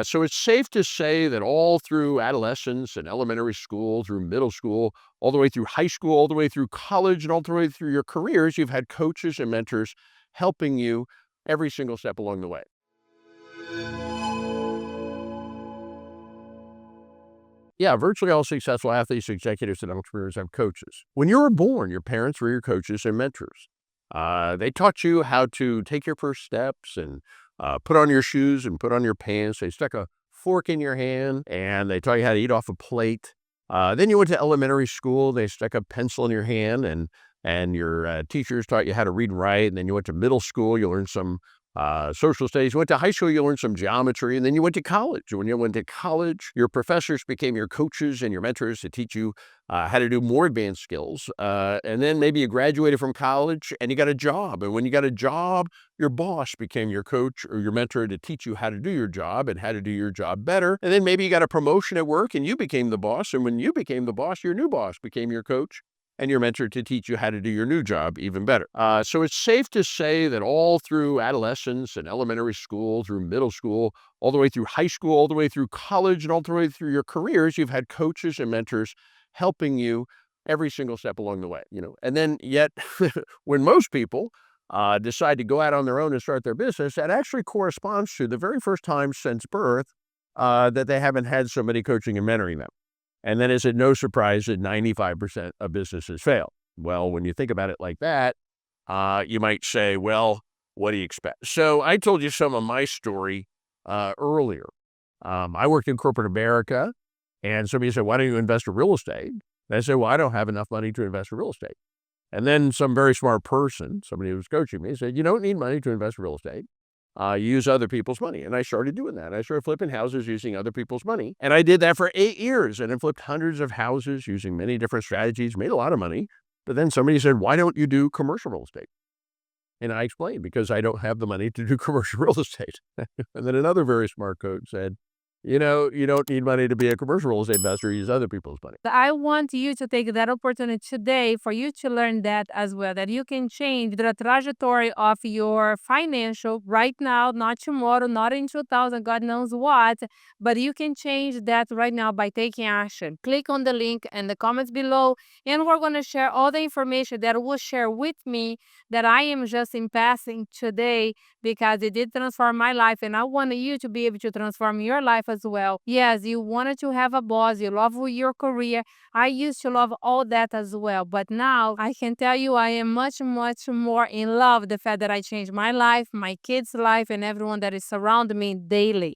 So it's safe to say that all through adolescence and elementary school, through middle school, all the way through high school, all the way through college, and all the way through your careers, you've had coaches and mentors helping you every single step along the way. Yeah, virtually all successful athletes, executives, and entrepreneurs have coaches. When you were born, your parents were your coaches and mentors. They taught you how to take your first steps and put on your shoes and put on your pants. They stuck a fork in your hand and they taught you how to eat off a plate. Then you went to elementary school. They stuck a pencil in your hand and your teachers taught you how to read and write. And then you went to middle school. You learned some social studies. You went to high school, you learned some geometry, and then you went to college. When you went to college, your professors became your coaches and your mentors to teach you how to do more advanced skills. And then maybe you graduated from college and you got a job. And when you got a job, your boss became your coach or your mentor to teach you how to do your job and how to do your job better. And then maybe you got a promotion at work and you became the boss. And when you became the boss, your new boss became your coach and your mentor to teach you how to do your new job even better. So it's safe to say that all through adolescence and elementary school, through middle school, all the way through high school, all the way through college, and all the way through your careers, you've had coaches and mentors helping you every single step along the way. And then yet, when most people decide to go out on their own and start their business, that actually corresponds to the very first time since birth that they haven't had somebody coaching and mentoring them. And then is it no surprise that 95% of businesses fail? Well, when you think about it like that, you might say, well, what do you expect? So I told you some of my story earlier. I worked in corporate America, and somebody said, why don't you invest in real estate? And I said, well, I don't have enough money to invest in real estate. And then some very smart person, somebody who was coaching me, said, you don't need money to invest in real estate. Use other people's money. And I started doing that. I started flipping houses using other people's money. And I did that for 8 years and I flipped hundreds of houses using many different strategies, made a lot of money. But then somebody said, why don't you do commercial real estate? And I explained, because I don't have the money to do commercial real estate. And then another very smart coach said, you don't need money to be a commercial real estate investor. Use other people's money. I want you to take that opportunity today for you to learn that as well, that you can change the trajectory of your financial right now, not tomorrow, not in 2000, God knows what, but you can change that right now by taking action. Click on the link in the comments below, and we're going to share all the information that will share with me that I am just in passing today because it did transform my life, and I want you to be able to transform your life as well. Yes, you wanted to have a boss, you love your career. I used to love all that as well, but now I can tell you I am much, much more in love with the fact that I changed my life, my kids' life, and everyone that is surrounding me daily.